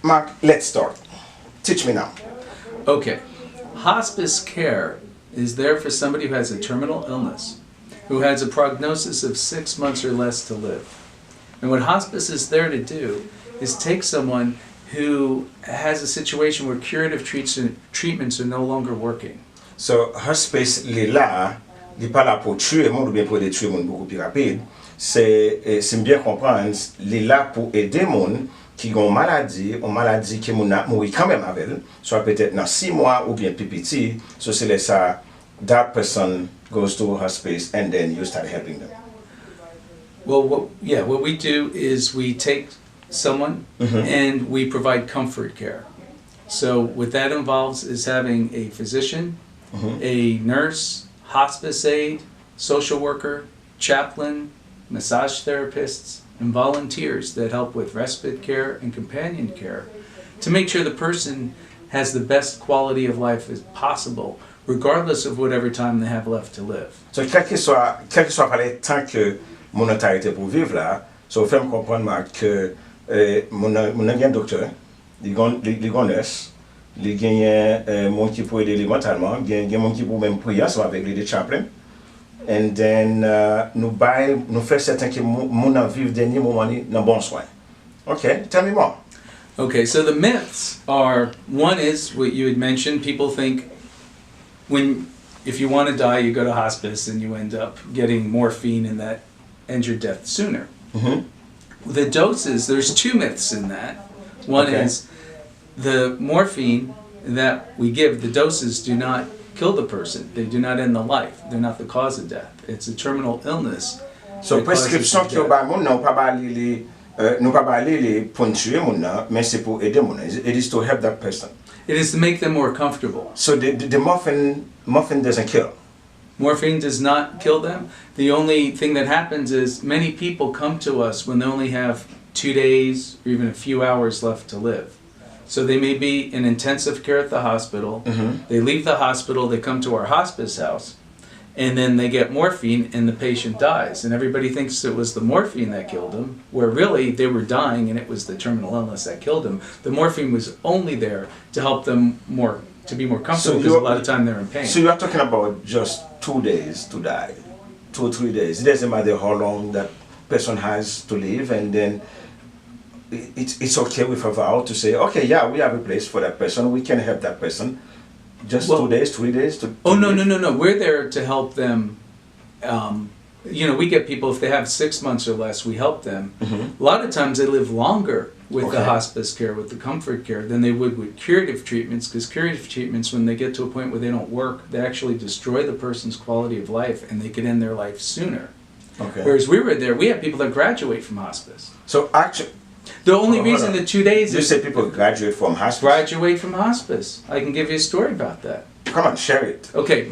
Mark, let's start. Teach me now. Okay. Hospice care is there for somebody who has a terminal illness, who has a prognosis of 6 months or less to live. And what hospice is there to do is take someone who has a situation where curative treatments are no longer working. So, hospice, li là, li pas là pour tuer monde ou bien pour détruire monde beaucoup plus rapide. C'est bien comprendre, li là pour aider monde qui ont une maladie qui mourir quand même avec elle, soit peut-être dans 6 mois ou bien plus petit. So, c'est ça, that person goes to hospice and then you start helping them. Well, what we do is we take someone and we provide comfort care. So what that involves is having a physician, a nurse, hospice aide, social worker, chaplain, massage therapists, and volunteers that help with respite care and companion care to make sure the person has the best quality of life as possible, regardless of whatever time they have left to live. So, quel que soit le temps que mon autorité pour vivre là, so fait me comprendre que mon un docteur, il gon nurse, il gagne mon qui peut aider mentalement, gagne mon qui peut même prier avec les chaplain. And then nous fait certain que mon vivre dernier moment dans bon soin. Okay, tell me more. Okay, so the myths are, one is what you had mentioned, people think if you want to die, you go to hospice and you end up getting morphine and that ends your death sooner. The doses, there's 2 myths in that. One is the morphine that we give, the doses do not kill the person. They do not end the life. They're not the cause of death. It's a terminal illness. So prescription qui ba moun non pas ba li pour tuer moun nan, mais c'est pour aider moun. It is to help that person. It is to make them more comfortable. So the morphine doesn't kill. Morphine does not kill them. The only thing that happens is many people come to us when they only have 2 days or even a few hours left to live. So they may be in intensive care at the hospital. They leave the hospital, they come to our hospice house, and then they get morphine and the patient dies. And everybody thinks it was the morphine that killed them, where really they were dying and it was the terminal illness that killed them. The morphine was only there to help them to be more comfortable, because a lot of time they're in pain. So you are talking about just 2 days to die, 2 or 3 days. It doesn't matter how long that person has to live, and then it's okay with Avow to say, okay, yeah, we have a place for that person, we can help that person. Just 2 days, 3 days to No. We're there to help them. We get people, if they have 6 months or less, we help them. A lot of times they live longer with the hospice care, with the comfort care, than they would with curative treatments, because curative treatments, when they get to a point where they don't work, they actually destroy the person's quality of life and they could end their life sooner. Whereas we were there, we have people that graduate from hospice. So actually, the only reason the 2 days you say people graduate from hospice? Graduate from hospice. I can give you a story about that. Come on, share it. Okay,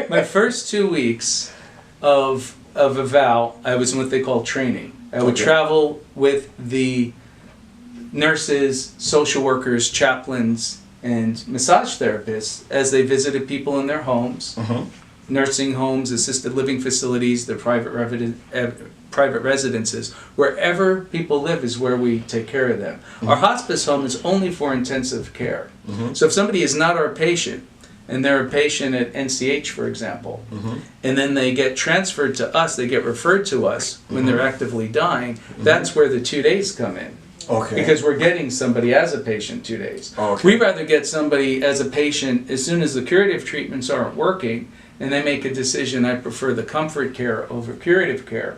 my first 2 weeks of Avow, I was in what they call training. I would travel with the nurses, social workers, chaplains, and massage therapists as they visited people in their homes, nursing homes, assisted living facilities, their private residences. Wherever people live is where we take care of them. Our hospice home is only for intensive care. So if somebody is not our patient, and they're a patient at NCH, for example, and then they get transferred to us, they get referred to us when they're actively dying, that's where the 2 days come in. Because we're getting somebody as a patient 2 days. We'd rather get somebody as a patient as soon as the curative treatments aren't working, and they make a decision, I prefer the comfort care over curative care.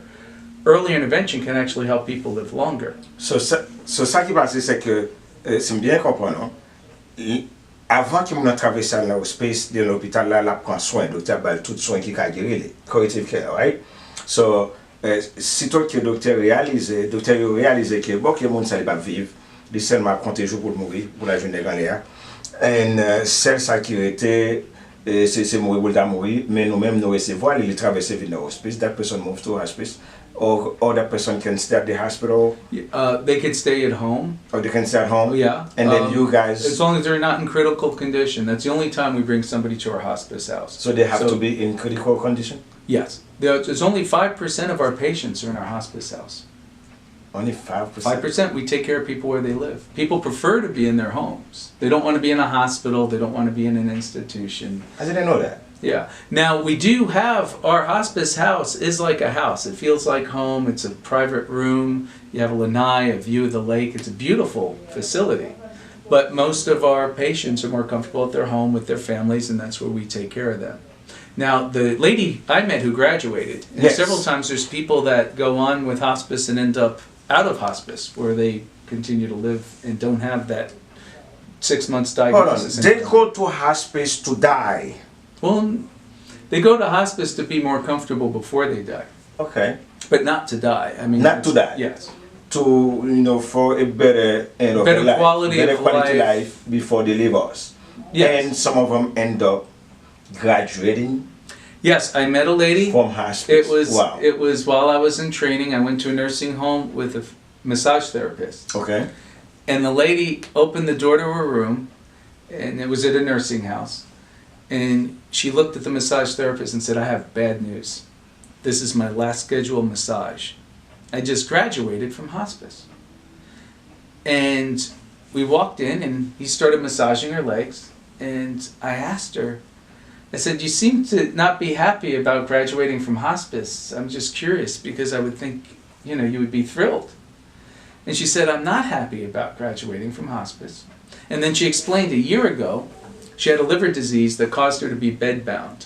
Early intervention can actually help people live longer. So ça qui passe, c'est que, c'est bien comprendre, avant que nous traversions la hospice de l'hôpital, là, prend soin, docteur bal tout soin qui a guéri, corrective care, right? So, sitôt que le docteur réalise que bon, que le monde ne va pas vivre, il seulement compter jours pour mourir, pour la journée grand-léa. Et celle qui était, c'est mourir pour mourir, mais nous-mêmes nous recevons, il traverse vers le hospice, that person moves to hospice. Or that person can stay at the hospital? They could stay at home. Or they can stay at home? Yeah. And then you guys... As long as they're not in critical condition. That's the only time we bring somebody to our hospice house. So they have to be in critical condition? Yes. There's only 5% of our patients are in our hospice house. Only 5%? 5%. We take care of people where they live. People prefer to be in their homes. They don't want to be in a hospital. They don't want to be in an institution. I didn't know that. Yeah. Now, we do have, our hospice house is like a house. It feels like home. It's a private room. You have a lanai, a view of the lake. It's a beautiful facility. But most of our patients are more comfortable at their home with their families, and that's where we take care of them. Now, the lady I met who graduated, and several times there's people that go on with hospice and end up out of hospice, where they continue to live and don't have that 6 months diagnosis. Hold on. They go to hospice to die. Well, they go to hospice to be more comfortable before they die. Okay. But not to die. I mean, not to die. Yes. To, you know, for a better end of better life. Quality better of quality life. life before they leave us. Yes. And some of them end up graduating. Yes, I met a lady from hospice. It was while I was in training. I went to a nursing home with a massage therapist. Okay. And the lady opened the door to her room, and it was at a nursing house. And she looked at the massage therapist and said, "I have bad news. This is my last scheduled massage. I just graduated from hospice." And we walked in, and he started massaging her legs. And I asked her, I said, "You seem to not be happy about graduating from hospice. I'm just curious, because I would think, you know, you would be thrilled." And she said, "I'm not happy about graduating from hospice." And then she explained a year ago, she had a liver disease that caused her to be bedbound.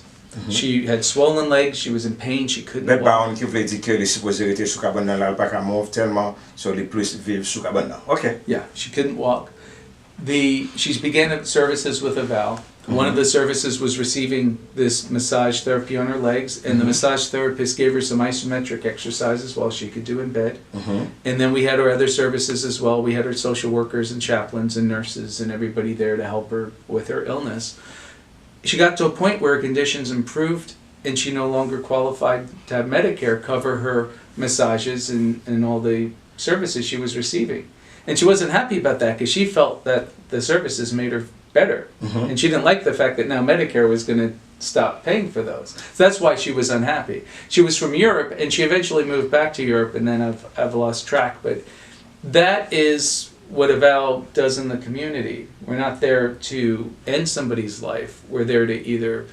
She had swollen legs, she was in pain, she couldn't walk. Bedbound qui veut dire que les supposés étaient sous cabane dans l'al pas qu'à mouv tellement sur les plus vivre sous cabane là. Okay. Yeah, she couldn't walk. She began services with Avow. One of the services was receiving this massage therapy on her legs, and the massage therapist gave her some isometric exercises while she could do in bed. And then we had our other services as well. We had our social workers and chaplains and nurses and everybody there to help her with her illness. She got to a point where her conditions improved, and she no longer qualified to have Medicare cover her massages and all the services she was receiving. And she wasn't happy about that, because she felt that the services made her better. And she didn't like the fact that now Medicare was going to stop paying for those. So that's why she was unhappy. She was from Europe, and she eventually moved back to Europe, and then I've lost track. But that is what Avow does in the community. We're not there to end somebody's life. We're there to either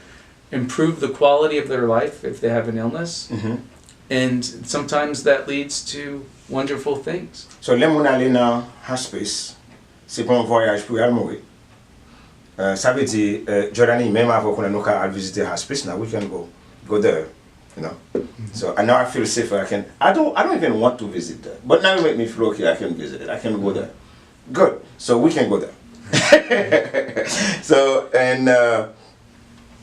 improve the quality of their life if they have an illness, and sometimes that leads to wonderful things. So, les moun aller dans hospice, c'est pas un voyage pour y aller mourir. Ça veut dire, Jordanie, même avant qu'on ait visiter hospice, now we can go there, you know. So now I feel safer. I don't even want to visit there, but now you make me feel okay. I can visit it. I can go there. Good. So we can go there. So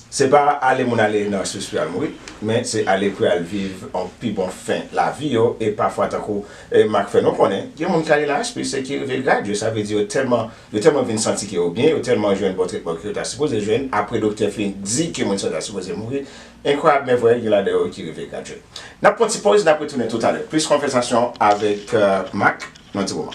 c'est pas aller mon aller dans hospice pour mourir, mais c'est aller pour vivre en plus bon fin la vie et parfois tant que Marc fait non connaît. Il y a mon qui aller là hospice c'est qui veut graduer, ça veut dire tellement vient sentir qu'il est bien, tellement jeune bon traitement que tu supposé jeune après docteur fin dit que mon ça supposé mourir. Incroyable mais vrai il y a là dehors qui veut graduer. N'a pas de pause, n'a pas tourner tout à l'heure. Plus conversation avec Marc dans un petit moment.